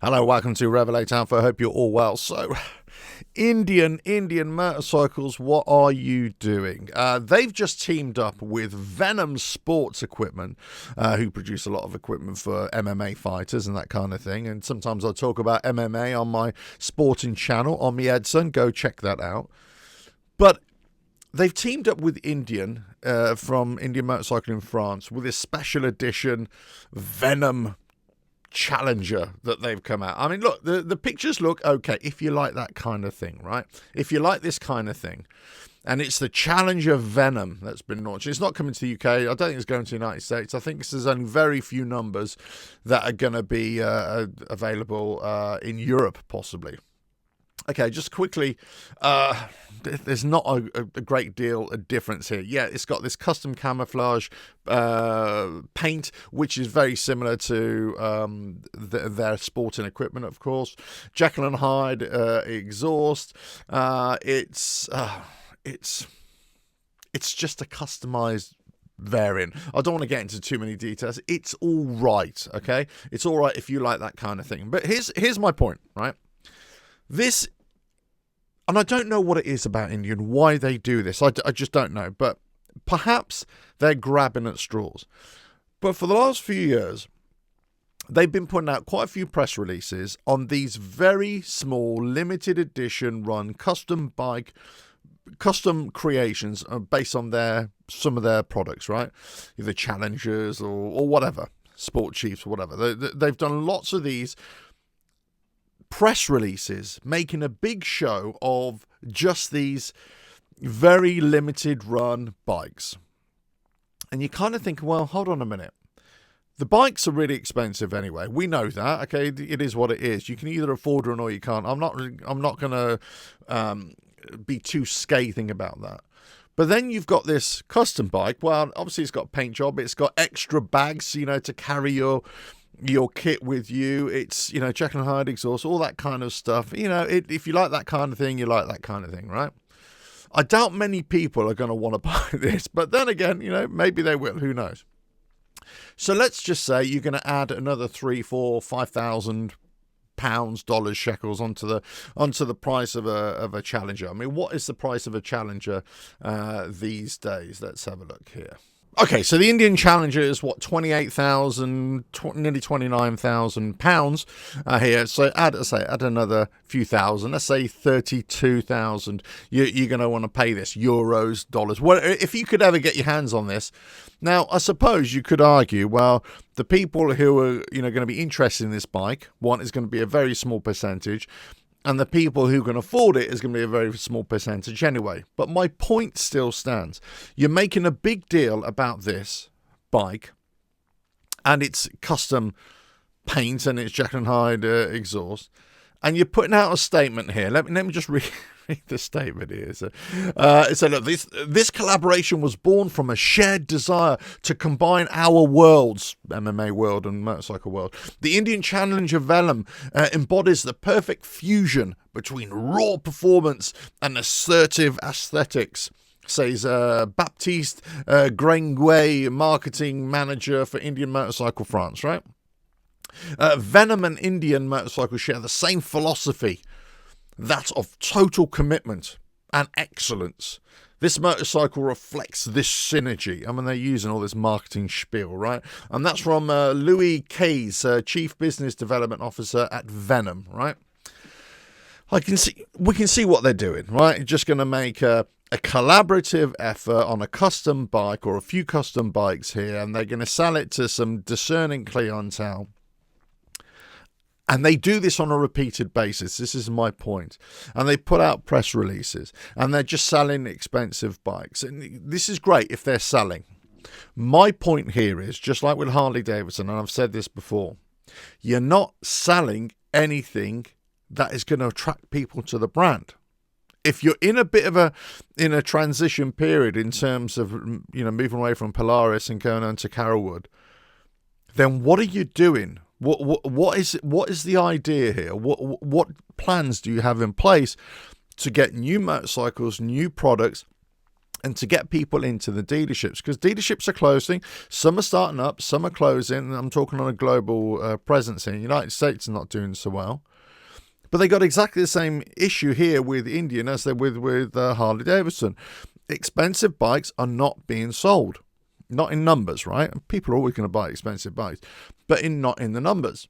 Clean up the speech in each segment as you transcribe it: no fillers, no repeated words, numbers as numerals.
Hello, welcome to RevelatorAlf. I hope you're all well. So, Indian motorcycles, what are you doing? They've just teamed up with Venom Sports Equipment, who produce a lot of equipment for MMA fighters and that kind of thing. And sometimes I talk about MMA on my sporting channel, on my Edson. Go check that out. But they've teamed up with Indian from Indian Motorcycle in France with this special edition Venom Challenger that they've come out. I mean, look, the pictures look okay if you like that kind of thing, right? If you like this kind of thing. And it's the Challenger Venom that's been launched. It's not coming to the UK. I don't think it's going to the United States. I think there's only very few numbers that are going to be available in Europe, possibly. Okay, just quickly, there's not a great deal of difference here. Yeah, it's got this custom camouflage paint, which is very similar to their sporting equipment, of course. Jekyll and Hyde exhaust. It's just a customized variant. I don't want to get into too many details. It's all right, okay? It's all right if you like that kind of thing. But here's my point, right? This, and I don't know what it is about Indian, why they do this. I just don't know. But perhaps they're grabbing at straws. But for the last few years, they've been putting out quite a few press releases on these very small, limited edition run custom creations based on some of their products, right? Either Challengers or whatever, Sport Chiefs or whatever. They've done lots of these press releases making a big show of just these very limited run bikes. And you kind of think, well, hold on a minute. The bikes are really expensive anyway. We know that. Okay, it is what it is. You can either afford one or you can't. I'm not going to be too scathing about that. But then you've got this custom bike. Well, obviously it's got a paint job. It's got extra bags, to carry your kit with you. It's, Jekyll and Hyde exhaust, all that kind of stuff. If you like that kind of thing, you like that kind of thing, right? I doubt many people are going to want to buy this, but then again, maybe they will. Who knows? So let's just say you're going to add another £3,000, £4,000, £5,000, dollars, shekels onto the price of a Challenger. I mean, what is the price of a Challenger these days? Let's have a look here. Okay, so the Indian Challenger is what, 28,000, nearly 29,000 pounds here. So add another few thousand. Let's say 32,000. You're going to want to pay this, euros, dollars. Well, if you could ever get your hands on this. Now, I suppose you could argue, well, the people who are going to be interested in this bike, one is going to be a very small percentage. And the people who can afford it is going to be a very small percentage anyway. But my point still stands. You're making a big deal about this bike and it's custom paint and it's Jekyll and Hyde exhaust. And you're putting out a statement here. Let me just read the statement here. So, it said, look, this collaboration was born from a shared desire to combine our worlds, MMA world and motorcycle world. The Indian Challenger Venum embodies the perfect fusion between raw performance and assertive aesthetics, says Baptiste Grenguet, marketing manager for Indian Motorcycle France, right? Venom and Indian Motorcycle share the same philosophy, that of total commitment and excellence. This motorcycle reflects this synergy. I mean, they're using all this marketing spiel, right? And that's from Louis Case, Chief Business Development Officer at Venom, right? We can see what they're doing, right? Just going to make a collaborative effort on a custom bike or a few custom bikes here, and they're going to sell it to some discerning clientele. And they do this on a repeated basis. This is my point. And they put out press releases. And they're just selling expensive bikes. And this is great if they're selling. My point here is, just like with Harley Davidson, and I've said this before, you're not selling anything that is going to attract people to the brand. If you're in a bit of a transition period in terms of, moving away from Polaris and going on to Carolwood, then what are you doing? What is the idea here? What plans do you have in place to get new motorcycles, new products and to get people into the dealerships, because dealerships are closing. Some are starting up, some are closing. I'm talking on a global presence here. The United States are not doing so well. But they got exactly the same issue here with Indian as they with Harley Davidson. Expensive bikes are not being sold. Not in numbers, right? People are always going to buy expensive bikes, but not in the numbers.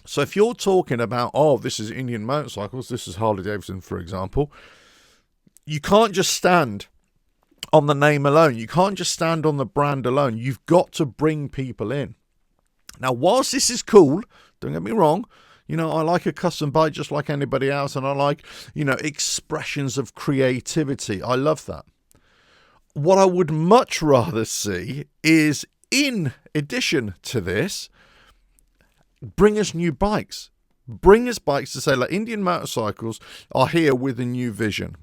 So if you're talking about, oh, this is Indian motorcycles, this is Harley Davidson, for example, you can't just stand on the name alone. You can't just stand on the brand alone. You've got to bring people in. Now, whilst this is cool, don't get me wrong, you know, I like a custom bike just like anybody else, and I like, you know, expressions of creativity. I love that. What I would much rather see is, in addition to this, bring us new bikes. Bring us bikes to say, like, Indian motorcycles are here with a new vision.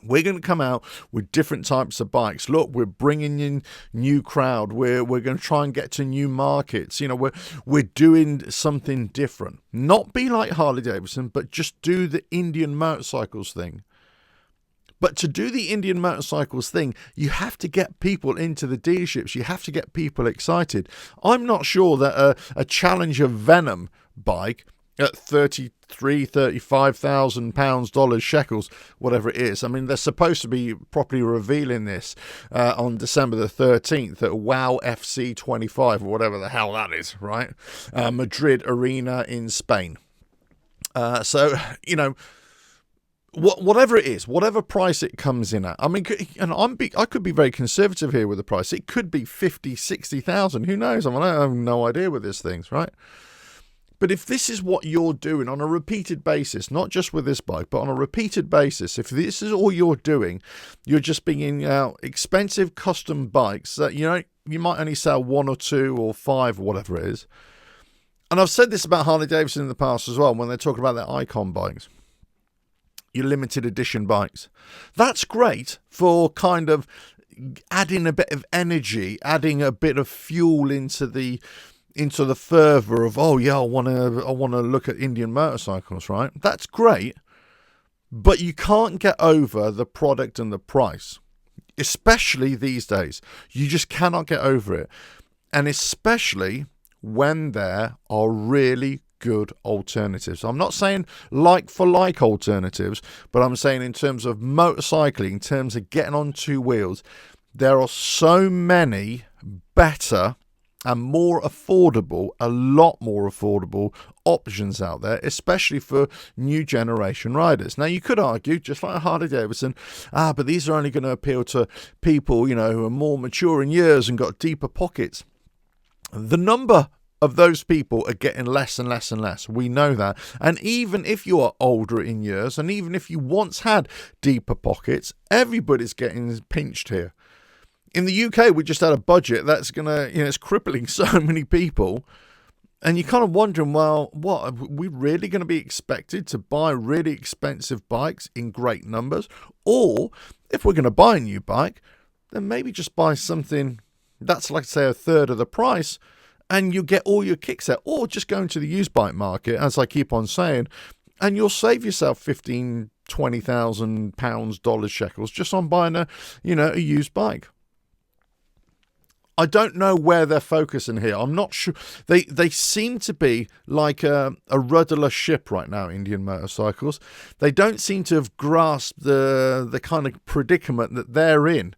We're going to come out with different types of bikes. Look, we're bringing in new crowd. We're going to try and get to new markets. You know, we're doing something different. Not be like Harley Davidson, but just do the Indian motorcycles thing. But to do the Indian motorcycles thing, you have to get people into the dealerships. You have to get people excited. I'm not sure that a Challenger Venum bike at $35,000 dollars shekels, whatever it is. I mean, they're supposed to be properly revealing this on December the 13th at Wow FC 25, or whatever the hell that is, right? Madrid Arena in Spain. So, you know, whatever it is, whatever price it comes in at. I mean, and I could be very conservative here with the price. It could be 50, 60,000. Who knows? I mean, I have no idea with these things, right? But if this is what you're doing on a repeated basis, not just with this bike, but on a repeated basis, if this is all you're doing, you're just bringing out expensive custom bikes that, you know, you might only sell 1 or 2 or 5 or whatever it is. And I've said this about Harley Davidson in the past as well, when they're talking about their icon bikes, your limited edition bikes. That's great for kind of adding a bit of energy, adding a bit of fuel into the fervor of, oh yeah, I want to look at Indian motorcycles, right? That's great, but you can't get over the product and the price, especially these days. You just cannot get over it, and especially when there are really good alternatives. I'm not saying like for like alternatives, but I'm saying in terms of motorcycling, in terms of getting on 2 wheels, there are so many better and more affordable, a lot more affordable options out there, especially for new generation riders. Now, you could argue, just like Harley Davidson, but these are only going to appeal to people, you know, who are more mature in years and got deeper pockets. The number of those people are getting less and less and less. We know that. And even if you are older in years, and even if you once had deeper pockets, everybody's getting pinched here. In the UK, we just had a budget that's going to, you know, it's crippling so many people. And you're kind of wondering, well, what, are we really going to be expected to buy really expensive bikes in great numbers? Or if we're going to buy a new bike, then maybe just buy something that's, like, say, a third of the price, and you get all your kicks out. Or just go into the used bike market, as I keep on saying, and you'll save yourself £20,000 dollars shekels just on buying a used bike. I don't know where they're focusing here. I'm not sure. They seem to be like a rudderless ship right now, Indian motorcycles. They don't seem to have grasped the kind of predicament that they're in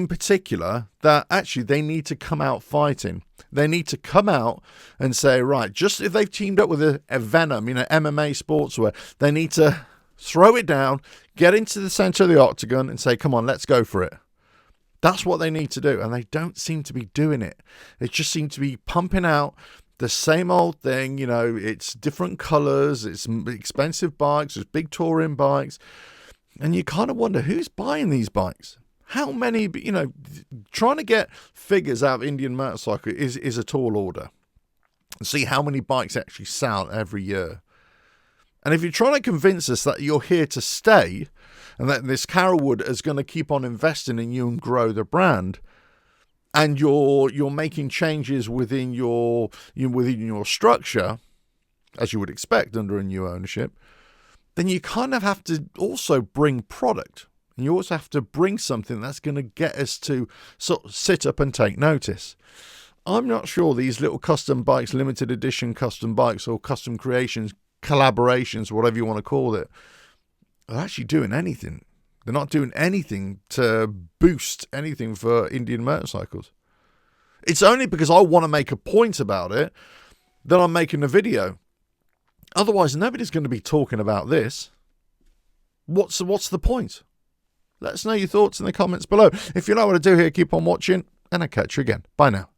particular, that actually they need to come out fighting. They need to come out and say, right, just if they've teamed up with a Venom, you know, MMA sportswear, they need to throw it down, get into the center of the octagon and say, come on, let's go for it. That's what they need to do, and they don't seem to be doing it. They just seem to be pumping out the same old thing. You know, it's different colors, it's expensive bikes, it's big touring bikes, and you kind of wonder who's buying these bikes. How many, you know, trying to get figures out of Indian motorcycle is a tall order. See how many bikes actually sell every year. And if you're trying to convince us that you're here to stay and that this Carolwood is going to keep on investing in you and grow the brand, and you're making changes within your structure, as you would expect under a new ownership, then you kind of have to also bring product. And you also have to bring something that's going to get us to sort of sit up and take notice. I'm not sure these little custom bikes, limited edition custom bikes, or custom creations, collaborations, whatever you want to call it, are actually doing anything. They're not doing anything to boost anything for Indian motorcycles. It's only because I want to make a point about it that I'm making a video. Otherwise, nobody's going to be talking about this. What's the point? Let us know your thoughts in the comments below. If you know what to do here, keep on watching, and I'll catch you again. Bye now.